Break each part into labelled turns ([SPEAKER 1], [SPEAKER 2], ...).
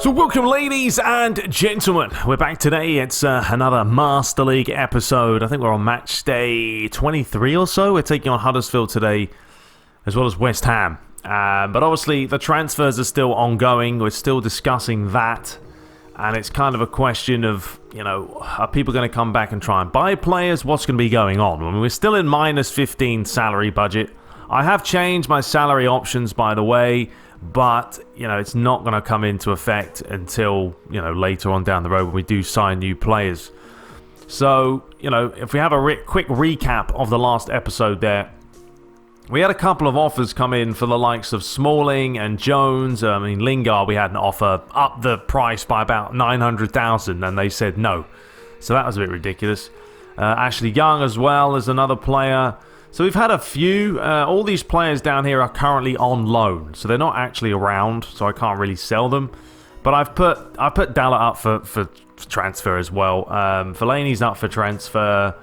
[SPEAKER 1] So welcome, ladies and gentlemen. We're back today. It's another Master League episode. I think we're on match day 23 or so. We're taking on Huddersfield today, as well as West Ham. But obviously, the transfers are still ongoing. We're still discussing that. And it's kind of a question of, you know, are people going to come back and try and buy players? What's going to be going on? I mean, we're still in minus 15 salary budget. I have changed my salary options, by the way. But, you know, it's not going to come into effect until, you know, later on down the road when we do sign new players. So, you know, if we have a quick recap of the last episode there, we had a couple of offers come in for the likes of Smalling and Jones. I mean, Lingard, we had an offer up the price by about 900,000 and they said no. So that was a bit ridiculous. Ashley Young as well as another player. So we've had a few. All these players down here are currently on loan, so they're not actually around, so I can't really sell them. But I put Dalla up for transfer as well. Fellaini's up for transfer.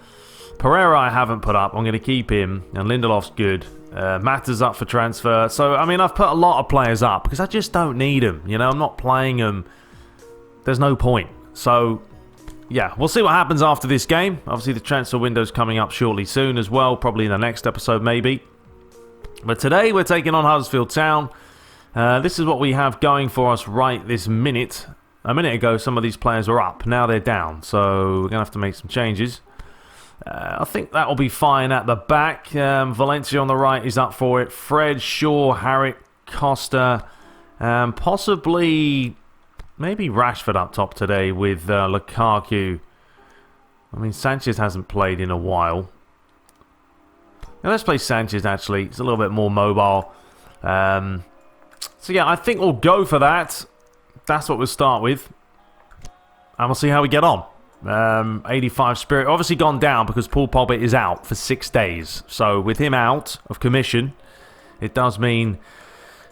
[SPEAKER 1] Pereira I haven't put up. I'm going to keep him, and Lindelof's good. Mata's up for transfer. So I mean, I've put a lot of players up because I just don't need them. You know, I'm not playing them. There's no point. So yeah, we'll see what happens after this game. Obviously, the transfer window's coming up shortly soon as well, probably in the next episode maybe. But today, we're taking on Huddersfield Town. This is what we have going for us right this minute. A minute ago, some of these players were up. Now they're down, so we're going to have to make some changes. I think that will be fine at the back. Valencia on the right is up for it. Fred, Shaw, Harrit, Costa, possibly maybe Rashford up top today with Lukaku. I mean, Sanchez hasn't played in a while. Now, let's play Sanchez, actually. He's a little bit more mobile. So, yeah, I think we'll go for that. That's what we'll start with. And we'll see how we get on. 85 Spirit. Obviously gone down because Paul Pogba is out for 6 days. So, with him out of commission, it does mean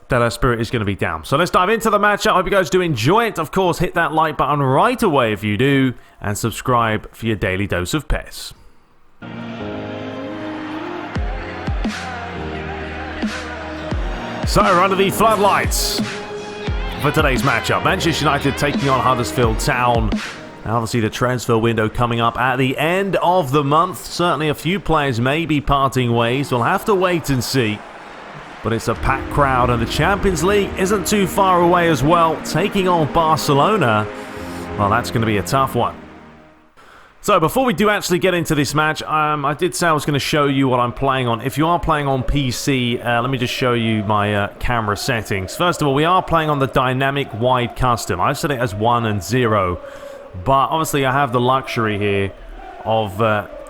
[SPEAKER 1] that our Spirit is going to be down. So let's dive into the matchup. Hope you guys do enjoy it. Of course, hit that like button right away if you do. And subscribe for your daily dose of PES. So, under the floodlights for today's matchup. Manchester United taking on Huddersfield Town. And obviously, the transfer window coming up at the end of the month. Certainly, a few players may be parting ways. We'll have to wait and see. But it's a packed crowd, and the Champions League isn't too far away as well. Taking on Barcelona, well, that's going to be a tough one. So before we do actually get into this match, I did say I was going to show you what I'm playing on. If you are playing on PC, let me just show you my camera settings. First of all, we are playing on the dynamic wide custom. I've set it as 1 and 0, but obviously I have the luxury here of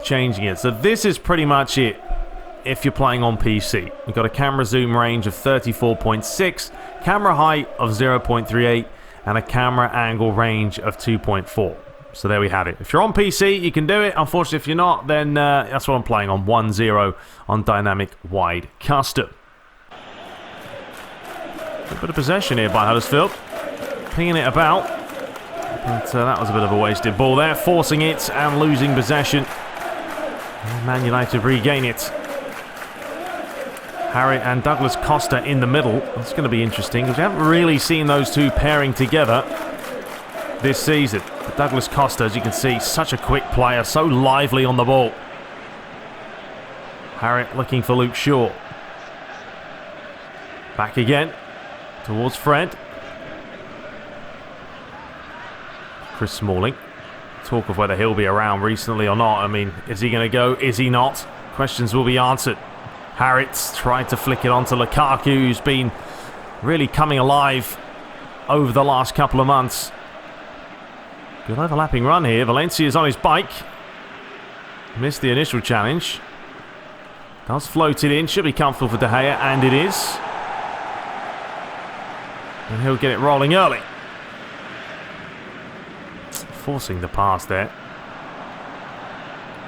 [SPEAKER 1] changing it. So this is pretty much it. If you're playing on PC, you've got a camera zoom range of 34.6, camera height of 0.38, and a camera angle range of 2.4. So there we have it. If you're on PC, you can do it. Unfortunately, if you're not, then that's what I'm playing on 1-0 on dynamic wide custom. A bit of possession here by Huddersfield, pinging it about, but that was a bit of a wasted ball there, forcing it and losing possession. And Man United regain it. Harry and Douglas Costa in the middle. That's going to be interesting because we haven't really seen those two pairing together this season. But Douglas Costa, as you can see, such a quick player, so lively on the ball. Harry looking for Luke Shaw. Back again towards Fred. Chris Smalling. Talk of whether he'll be around recently or not. I mean, is he going to go? Is he not? Questions will be answered. Harrit tried to flick it onto Lukaku, who's been really coming alive over the last couple of months. Good overlapping run here. Valencia's on his bike. Missed the initial challenge. Does float it in. Should be comfortable for De Gea, and it is. And he'll get it rolling early. Forcing the pass there.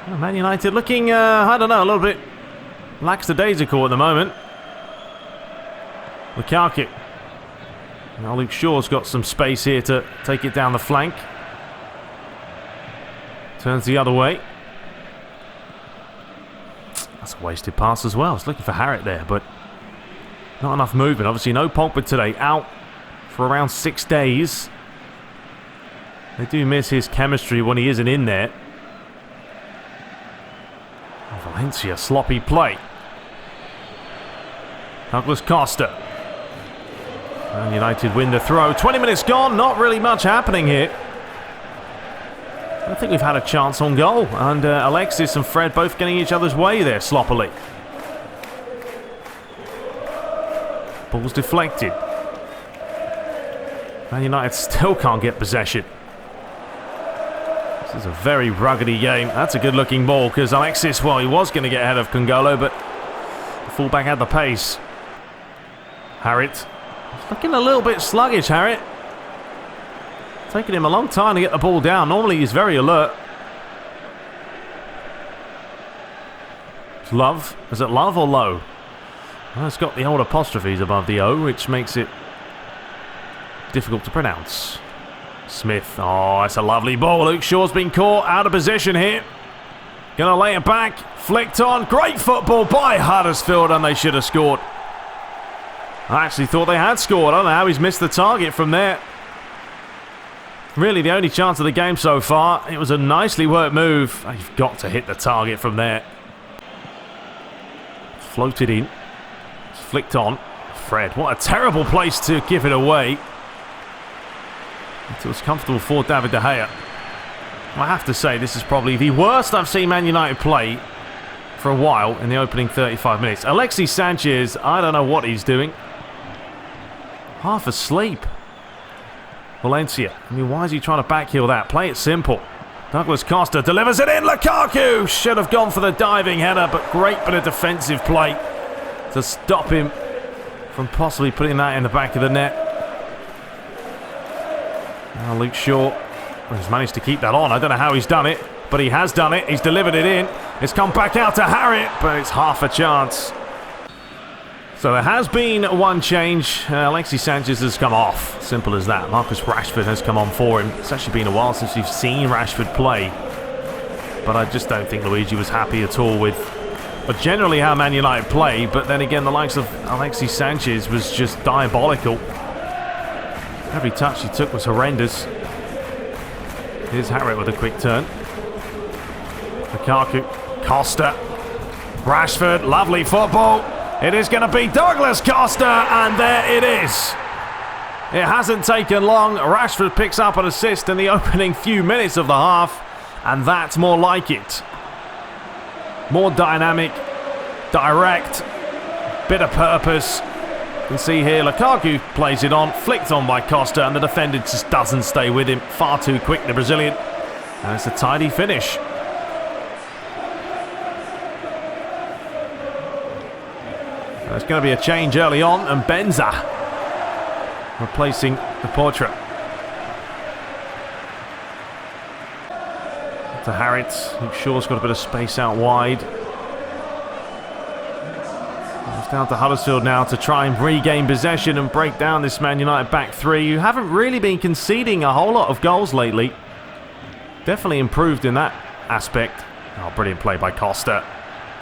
[SPEAKER 1] Oh, Man United looking, I don't know, a little bit lackadaisical at the moment. Lukaku. Now Luke Shaw's got some space here to take it down the flank. Turns the other way. That's a wasted pass as well. I was looking for Harrit there, but not enough movement. Obviously no Pogba today. Out for around 6 days. They do miss his chemistry when he isn't in there. Valencia, sloppy play. Douglas Costa. And United win the throw. 20 minutes gone, not really much happening here. I don't think we've had a chance on goal. And Alexis and Fred both getting each other's way there sloppily. Ball's deflected. Man United still can't get possession. This is a very ruggedy game. That's a good looking ball because Alexis, well, he was going to get ahead of Congolo, but the fullback had the pace. Harriet. Looking a little bit sluggish, Harriet. Taking him a long time to get the ball down. Normally he's very alert. It's Love. Is it Love or Low? Well, it's got the old apostrophes above the O, which makes it difficult to pronounce. Smith. Oh, that's a lovely ball. Luke Shaw's been caught out of position here. Gonna lay it back. Flicked on. Great football by Huddersfield, and they should have scored. I actually thought they had scored. I don't know how he's missed the target from there. Really the only chance of the game so far. It was a nicely worked move. You've got to hit the target from there. Floated in. It's flicked on. Fred, what a terrible place to give it away. It was comfortable for David De Gea. I have to say, this is probably the worst I've seen Man United play for a while in the opening 35 minutes. Alexis Sanchez, I don't know what he's doing. Half asleep. Valencia. I mean, why is he trying to backheel that? Play it simple. Douglas Costa delivers it in. Lukaku should have gone for the diving header, but great bit of defensive play to stop him from possibly putting that in the back of the net. Now Luke Shaw has managed to keep that on. I don't know how he's done it, but he has done it. He's delivered it in. It's come back out to Harriet, but it's half a chance. So there has been one change. Alexis Sanchez has come off. Simple as that. Marcus Rashford has come on for him. It's actually been a while since we've seen Rashford play. But I just don't think Luigi was happy at all with generally how Man United play. But then again, the likes of Alexis Sanchez was just diabolical. Every touch he took was horrendous. Here's Harriet with a quick turn. Lukaku. Costa. Rashford. Lovely football. It is going to be Douglas Costa, and there it is. It hasn't taken long. Rashford picks up an assist in the opening few minutes of the half, and that's more like it. More dynamic, direct, bit of purpose. You can see here Lukaku plays it on, flicked on by Costa, and the defender just doesn't stay with him. Far too quick, the Brazilian. And it's a tidy finish. There's going to be a change early on, and Benza replacing the portrait. To Harriet. Luke Shaw's got a bit of space out wide. It's down to Huddersfield now to try and regain possession and break down this Man United back three, who haven't really been conceding a whole lot of goals lately. Definitely improved in that aspect. Oh, brilliant play by Costa.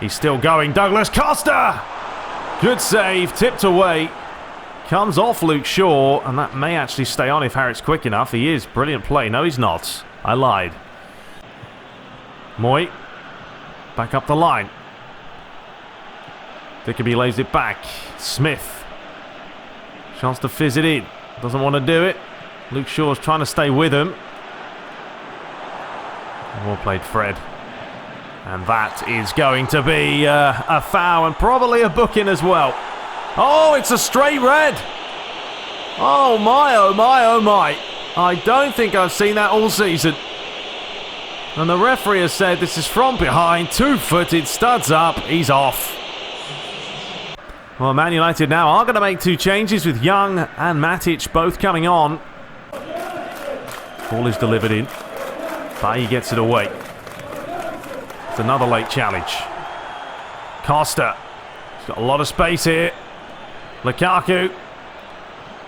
[SPEAKER 1] He's still going. Douglas Costa! Good save, tipped away. Comes off Luke Shaw, and that may actually stay on if Harriet's quick enough. He is. Brilliant play. No, he's not. I lied. Moy. Back up the line. Dickaby lays it back. Smith. Chance to fizz it in. Doesn't want to do it. Luke Shaw's trying to stay with him. Well played, Fred. And that is going to be a foul and probably a booking as well. Oh, it's a straight red. Oh my, oh my, oh my. I don't think I've seen that all season. And the referee has said this is from behind, two-footed, studs up, he's off. Well, Man United now are going to make two changes with Young and Matic both coming on. Ball is delivered in. Bailly gets it away. It's another late challenge. Costa. He's got a lot of space here. Lukaku.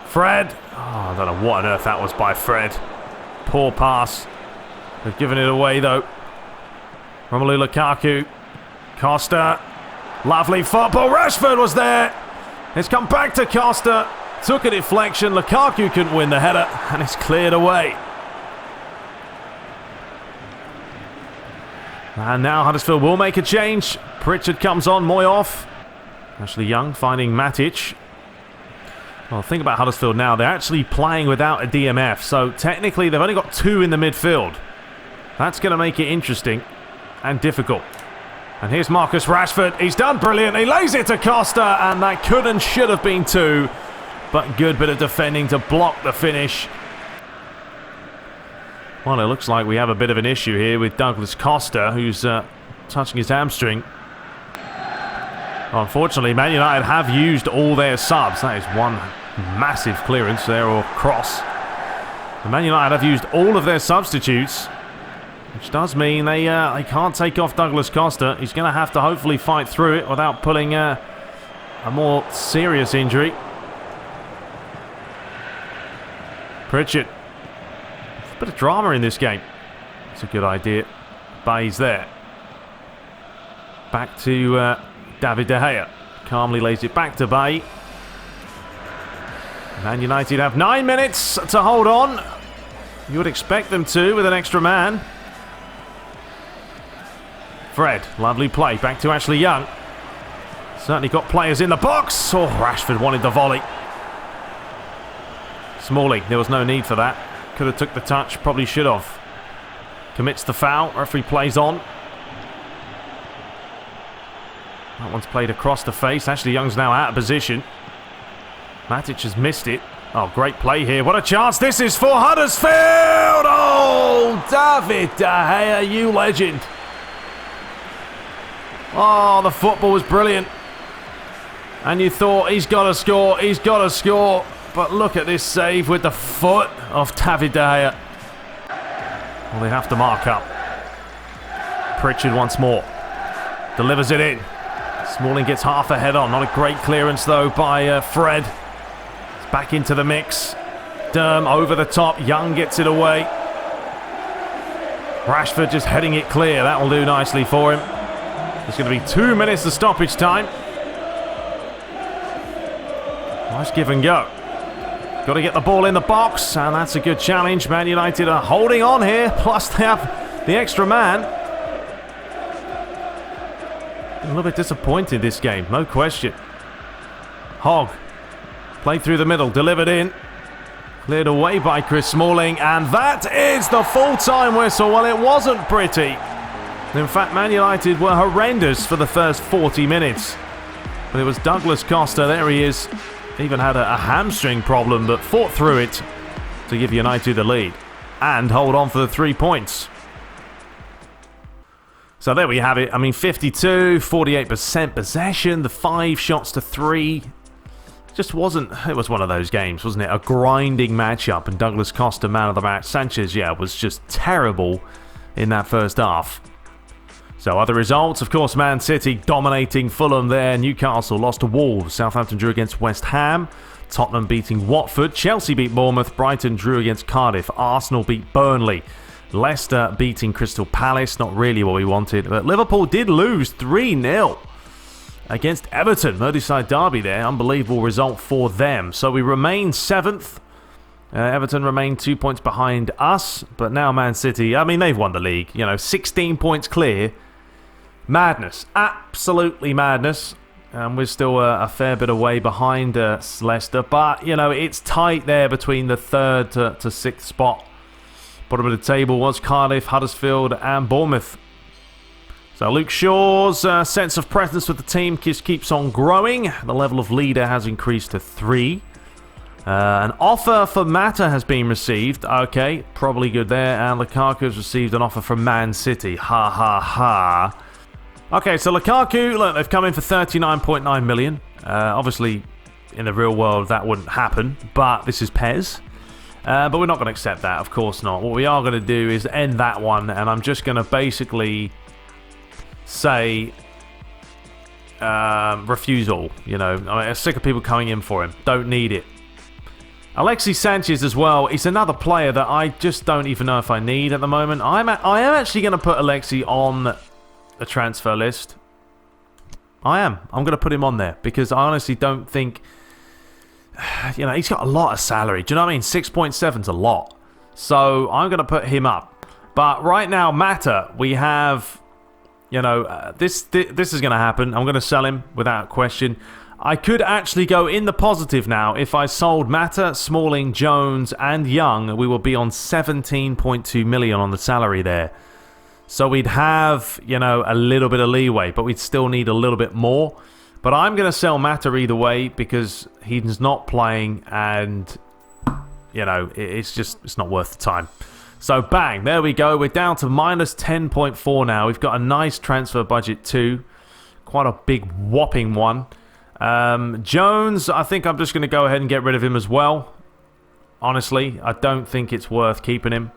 [SPEAKER 1] Fred. Oh, I don't know what on earth that was by Fred. Poor pass. They've given it away though. Romelu Lukaku. Costa. Lovely football. Rashford was there. It's come back to Costa. Took a deflection. Lukaku couldn't win the header. And it's cleared away. And now Huddersfield will make a change. Pritchard comes on, Moy off. Ashley Young finding Matic. Well, think about Huddersfield now. They're actually playing without a DMF. So technically they've only got 2 in the midfield. That's going to make it interesting and difficult. And here's Marcus Rashford. He's done brilliant. He lays it to Costa. And that could and should have been 2. But good bit of defending to block the finish. Well, it looks like we have a bit of an issue here with Douglas Costa, who's touching his hamstring. Unfortunately, Man United have used all their subs. That is one massive clearance there, or cross. And Man United have used all of their substitutes, which does mean they can't take off Douglas Costa. He's going to have to hopefully fight through it without pulling a more serious injury. Pritchard. A bit of drama in this game. It's a good idea. Bay's there. Back to David De Gea. Calmly lays it back to Bay. Man United have 9 minutes to hold on. You would expect them to with an extra man. Fred, lovely play. Back to Ashley Young. Certainly got players in the box. Oh, Rashford wanted the volley. Smalling, there was no need for that. Could have took the touch, probably should have. Commits the foul, referee plays on. That one's played across the face. Ashley Young's now out of position. Matic has missed it. Oh, great play here. What a chance this is for Huddersfield! Oh, David De Gea, you legend. Oh, the football was brilliant. And you thought, he's got to score, he's got to score. But look at this save with the foot of David De Gea. Well, they have to mark up. Pritchard once more. Delivers it in. Smalling gets half a head on. Not a great clearance, though, by Fred. It's back into the mix. Derm over the top. Young gets it away. Rashford just heading it clear. That will do nicely for him. There's going to be 2 minutes of stoppage time. Nice give and go. Got to get the ball in the box, and that's a good challenge. Man United are holding on here, plus they have the extra man. A little bit disappointed this game, no question. Hogg, played through the middle, delivered in. Cleared away by Chris Smalling, and that is the full-time whistle. Well, it wasn't pretty. In fact, Man United were horrendous for the first 40 minutes. But it was Douglas Costa, there he is. Even had a hamstring problem, but fought through it to give United the lead and hold on for the 3 points. So there we have it. I mean, 52, 48% possession, the 5 shots to 3. Just wasn't, it was one of those games, wasn't it? A grinding matchup, and Douglas Costa, man of the match. Sanchez, yeah, was just terrible in that first half. So other results, of course, Man City dominating Fulham there. Newcastle lost to Wolves. Southampton drew against West Ham. Tottenham beating Watford. Chelsea beat Bournemouth. Brighton drew against Cardiff. Arsenal beat Burnley. Leicester beating Crystal Palace. Not really what we wanted. But Liverpool did lose 3-0 against Everton. Merseyside derby there. Unbelievable result for them. So we remain 7th. Everton remain 2 points behind us. But now Man City, I mean, they've won the league. 16 points clear. Madness. Absolutely madness. And we're still a fair bit away behind Leicester. But, it's tight there between the 3rd to 6th spot. Bottom of the table was Cardiff, Huddersfield and Bournemouth. So Luke Shaw's sense of presence with the team just keeps on growing. The level of leader has increased to 3. An offer for Mata has been received. Okay, probably good there. And Lukaku has received an offer from Man City. Ha ha ha. Okay, so Lukaku, look, they've come in for 39.9 million. Obviously, in the real world, that wouldn't happen. But this is PES. But we're not going to accept that, of course not. What we are going to do is end that one. And I'm just going to basically say refusal. I'm sick of people coming in for him. Don't need it. Alexis Sanchez as well. He's another player that I just don't even know if I need at the moment. I am actually going to put Alexis on a transfer list. I'm going to put him on there because I honestly don't think, he's got a lot of salary. Do you know what I mean? 6.7's a lot. So I'm going to put him up. But right now, Mata, we have You know, this is going to happen. I'm going to sell him without question. I could actually go in the positive now. If I sold Mata, Smalling, Jones, and Young, we will be on 17.2 million on the salary there. So we'd have, you know, a little bit of leeway, but we'd still need a little bit more. But I'm going to sell Mata either way because he's not playing and, you know, it's not worth the time. So bang, there we go. We're down to minus 10.4 now. We've got a nice transfer budget too. Quite a big whopping one. Jones, I think I'm just going to go ahead and get rid of him as well. Honestly, I don't think it's worth keeping him.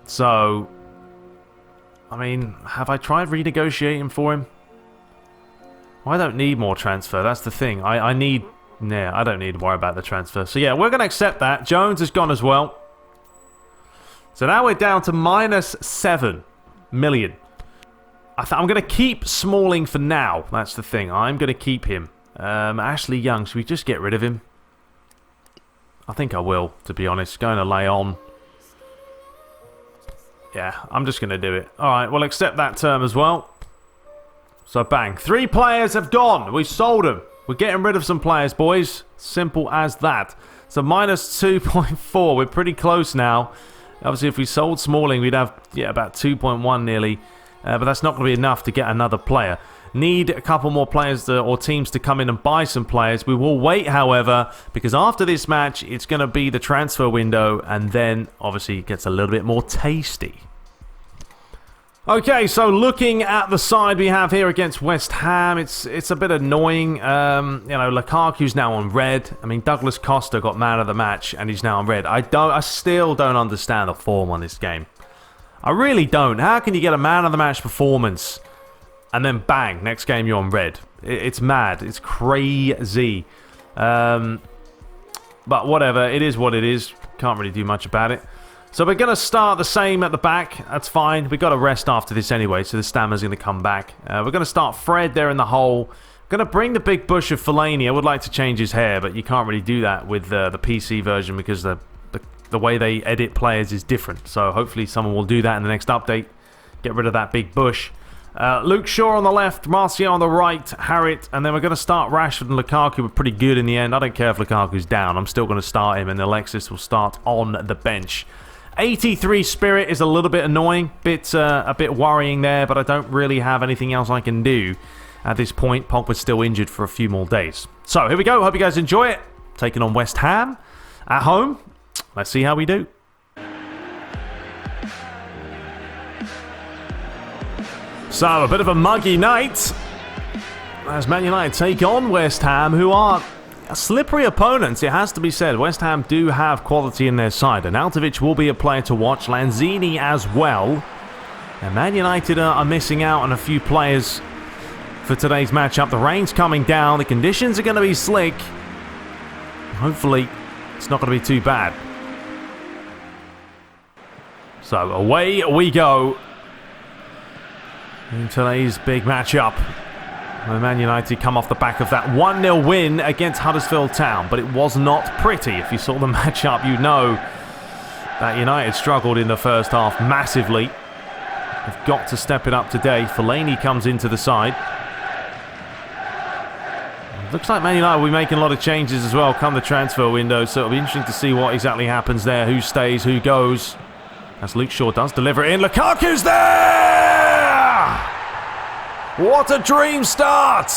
[SPEAKER 1] So, I mean, have I tried renegotiating for him? Well, I don't need more transfer. That's the thing. I don't need to worry about the transfer. So yeah, we're going to accept that. Jones is gone as well. So now we're down to minus 7 million. I'm going to keep Smalling for now. That's the thing. I'm going to keep him. Ashley Young, should we just get rid of him? I think I will, to be honest. Going to lay on. Yeah, I'm just going to do it. Alright, we'll accept that term as well. So bang. 3 players have gone. We sold them. We're getting rid of some players, boys. Simple as that. So minus 2.4. We're pretty close now. Obviously, if we sold Smalling, we'd have about 2.1 nearly. But that's not going to be enough to get another player. Need a couple more players or teams to come in and buy some players. We will wait, however, because after this match, it's going to be the transfer window. And then, obviously, it gets a little bit more tasty. Okay, so looking at the side we have here against West Ham, it's a bit annoying. You know, Lukaku's now on red. I mean, Douglas Costa got man of the match, and he's now on red. I still don't understand the form on this game. I really don't. How can you get a man of the match performance, and then bang, next game you're on red? It's mad. It's crazy. But whatever. It is what it is. Can't really do much about it. So we're going to start the same at the back. That's fine. We've got to rest after this anyway, so the stamina's going to come back. We're going to start Fred there in the hole. Going to bring the big bush of Fellaini. I would like to change his hair, but you can't really do that with the PC version because the way they edit players is different. So hopefully someone will do that in the next update. Get rid of that big bush. Luke Shaw on the left, Martial on the right, Harriet, and then we're going to start Rashford and Lukaku. We're pretty good in the end. I don't care if Lukaku's down. I'm still going to start him, and Alexis will start on the bench. 83 Spirit is a little bit annoying, a bit worrying there, but I don't really have anything else I can do at this point. Pogba's still injured for a few more days. So here we go. Hope you guys enjoy it. Taking on West Ham at home. Let's see how we do. So a bit of a muggy night as Man United take on West Ham, who are slippery opponents, it has to be said. West Ham do have quality in their side. And Arnautovic will be a player to watch. Lanzini as well. And Man United are missing out on a few players for today's matchup. The rain's coming down. The conditions are going to be slick. Hopefully, it's not going to be too bad. So away we go in today's big matchup. Man United come off the back of that 1-0 win against Huddersfield Town, but it was not pretty. If you saw the matchup, you know that United struggled in the first half massively. They've got to step it up today. Fellaini comes into the side. Looks like Man United will be making a lot of changes as well come the transfer window, so it'll be interesting to see what exactly happens there, who stays, who goes. As Luke Shaw does deliver it in. Lukaku's there! What a dream start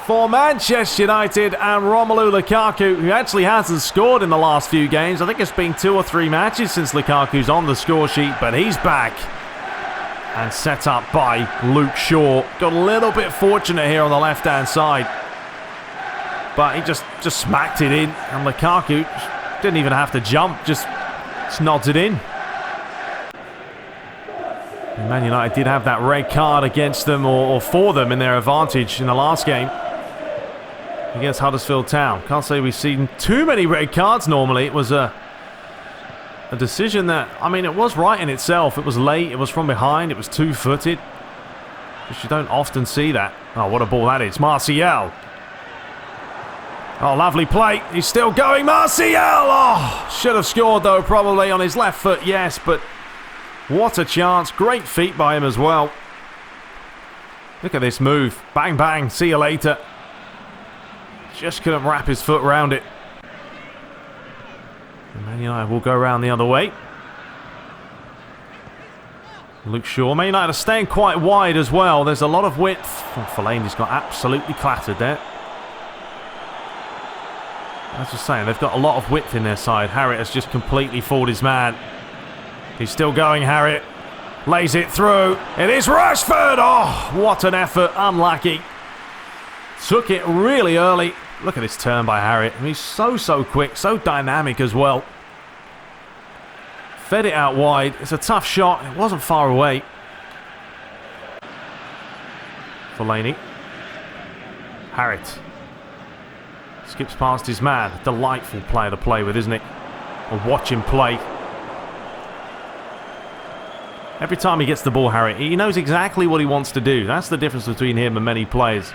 [SPEAKER 1] for Manchester United and Romelu Lukaku, who actually hasn't scored in the last few games. I think it's been 2 or 3 matches since Lukaku's on the score sheet, but he's back and set up by Luke Shaw. Got a little bit fortunate here on the left-hand side, but he just smacked it in, and Lukaku didn't even have to jump, just nods it in. Man United did have that red card against them, or for them in their advantage in the last game against Huddersfield Town. Can't say we've seen too many red cards normally. It was a decision that, I mean, it was right in itself. It was late, it was from behind, it was two-footed. Because you don't often see that. Oh, what a ball that is. Martial. Oh, lovely play. He's still going. Martial! Oh, should have scored though, probably on his left foot, yes, but What a chance. Great feet by him as well. Look at this move. Bang, bang. See you later. Just couldn't wrap his foot around it. And Man United will go around the other way. Luke Shaw. Man United are staying quite wide as well. There's a lot of width. Oh, Fellaini's got absolutely clattered there. I was just saying, they've got a lot of width in their side. Harriet has just completely fooled his man. He's still going, Harriet. Lays it through. It is Rashford! Oh, what an effort. Unlucky. Took it really early. Look at this turn by Harriet. He's so quick, so dynamic as well. Fed it out wide. It's a tough shot. It wasn't far away. Fellaini. Harriet. Skips past his man. Delightful player to play with, isn't it? Or watch him play. Every time he gets the ball, Harriet, he knows exactly what he wants to do. That's the difference between him and many players.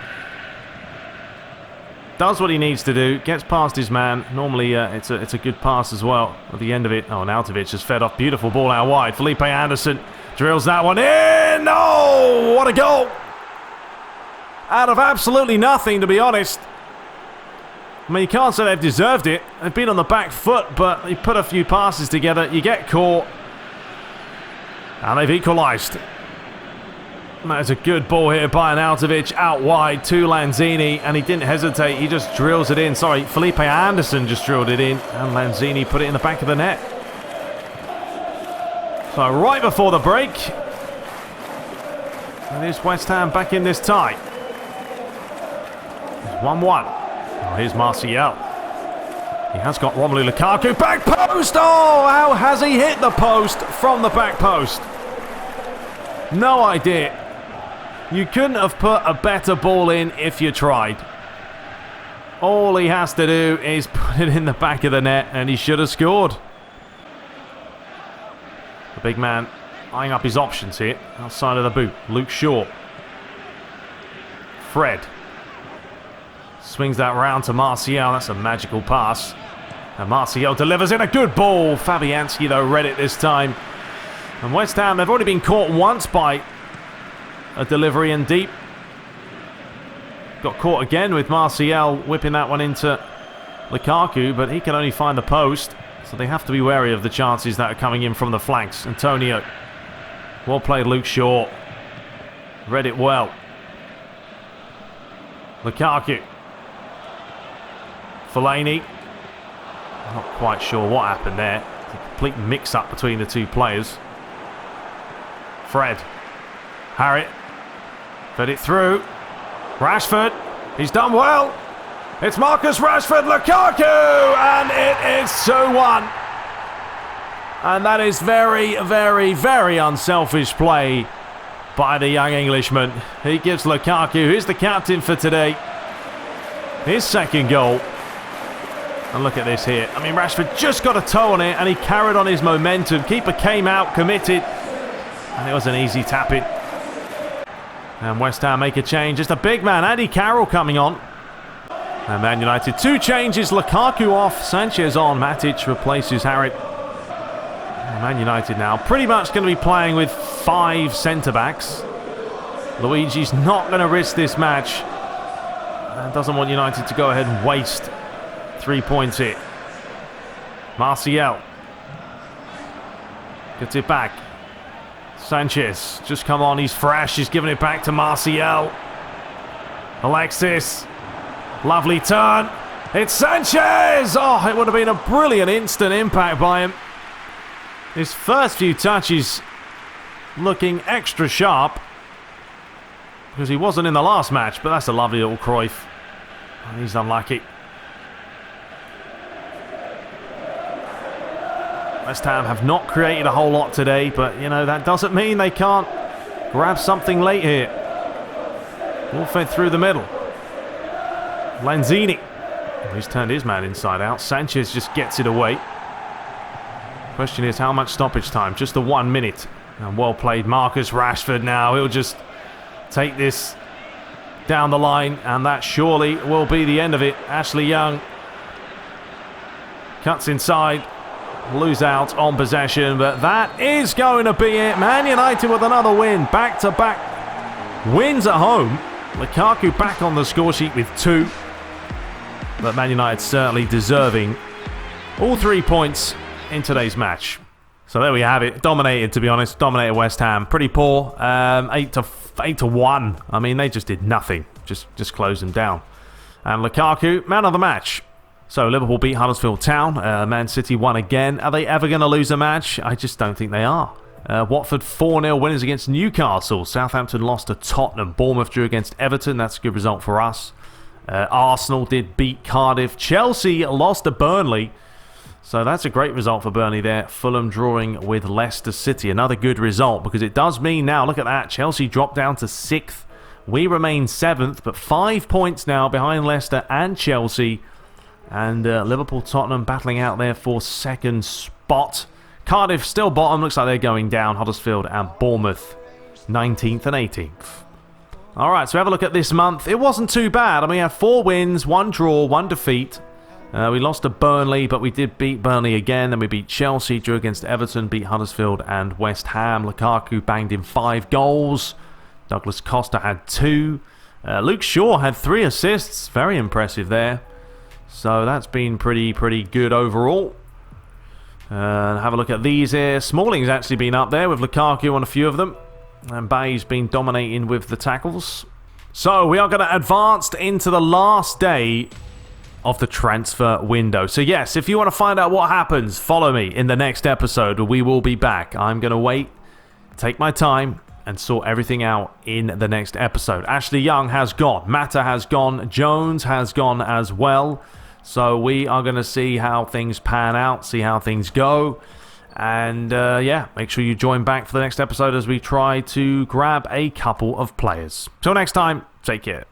[SPEAKER 1] Does what he needs to do. Gets past his man. Normally, it's a good pass as well. At the end of it, oh, Nautovic has fed off. Beautiful ball out wide. Felipe Anderson drills that one in. Oh, what a goal! Out of absolutely nothing, to be honest. I mean, you can't say they've deserved it. They've been on the back foot, but they put a few passes together. You get caught. And they've equalised. That is a good ball here by Nautovic out wide to Lanzini, and he didn't hesitate. He just drills it in. Sorry, Felipe Anderson just drilled it in, and Lanzini put it in the back of the net. So right before the break, and here's West Ham back in this tie. It's 1-1. Oh, here's Martial. He has got Romelu Lukaku. Back post! Oh, how has he hit the post from the back post? No idea. You couldn't have put a better ball in if you tried. All he has to do is put it in the back of the net, and he should have scored. The big man eyeing up his options here. Outside of the boot. Luke Shaw. Fred. Swings that round to Martial. That's a magical pass. And Martial delivers in a good ball. Fabianski, though, read it this time. And West Ham, they've already been caught once by a delivery in deep. Got caught again with Martial whipping that one into Lukaku, but he can only find the post. So they have to be wary of the chances that are coming in from the flanks. Antonio. Well played, Luke Shaw. Read it well. Lukaku. Fellaini. Not quite sure what happened there. It's a complete mix-up between the two players. Fred. Harriet. Fed it through. Rashford. He's done well. It's Marcus Rashford. Lukaku! And it is 2-1. And that is very unselfish play by the young Englishman. He gives Lukaku, who's the captain for today, his second goal. And look at this here. I mean, Rashford just got a toe on it, and he carried on his momentum. Keeper came out, committed, and it was an easy tap-in. And West Ham make a change. It's the big man, Andy Carroll, coming on. And Man United, 2 changes. Lukaku off, Sanchez on. Matic replaces Harriet. Man United now pretty much going to be playing with 5 centre-backs. Luigi's not going to risk this match. And doesn't want United to go ahead and waste 3 points here. Martial. Gets it back. Sanchez, just come on, he's fresh. He's giving it back to Martial. Alexis. Lovely turn. It's Sanchez! Oh, it would have been a brilliant instant impact by him. His first few touches looking extra sharp, because he wasn't in the last match, but that's a lovely little Cruyff. And he's unlucky. West Ham have not created a whole lot today, but, you know, that doesn't mean they can't grab something late here. All fed through the middle. Lanzini. He's turned his man inside out. Sanchez just gets it away. Question is, how much stoppage time? Just the 1 minute. And well played, Marcus Rashford now. He'll just take this down the line, and that surely will be the end of it. Ashley Young cuts inside. lose out on possession, but that is going to be it. Man United with another win. Back-to-back wins at home. Lukaku back on the score sheet with 2. But Man United certainly deserving all 3 points in today's match. So there we have it. Dominated, to be honest. Dominated West Ham. Pretty poor. 8-1. I mean, they just did nothing. Just closed them down. And Lukaku, man of the match. So Liverpool beat Huddersfield Town. Man City won again. Are they ever going to lose a match? I just don't think they are. Watford 4-0 winners against Newcastle. Southampton lost to Tottenham. Bournemouth drew against Everton. That's a good result for us. Arsenal did beat Cardiff. Chelsea lost to Burnley. So that's a great result for Burnley there. Fulham drawing with Leicester City. Another good result because it does mean now, look at that, Chelsea dropped down to 6th. We remain 7th, but 5 points now behind Leicester and Chelsea. And Liverpool, Tottenham battling out there for 2nd spot. Cardiff still bottom. Looks like they're going down. Huddersfield and Bournemouth 19th and 18th. All right, so have a look at this month. It wasn't too bad. I mean, we had 4 wins, 1 draw, 1 defeat. We lost to Burnley, but we did beat Burnley again. Then we beat Chelsea, drew against Everton, beat Huddersfield and West Ham. Lukaku banged in 5 goals. Douglas Costa had 2. Luke Shaw had 3 assists. Very impressive there. So that's been pretty good overall. Have a look at these here. Smalling's actually been up there with Lukaku on a few of them. And Bay's been dominating with the tackles. So we are going to advance into the last day of the transfer window. So yes, if you want to find out what happens, follow me in the next episode. We will be back. I'm going to wait, take my time, and sort everything out in the next episode. Ashley Young has gone. Mata has gone. Jones has gone as well. So we are going to see how things pan out, see how things go. And yeah, make sure you join back for the next episode as we try to grab a couple of players. Till next time, take care.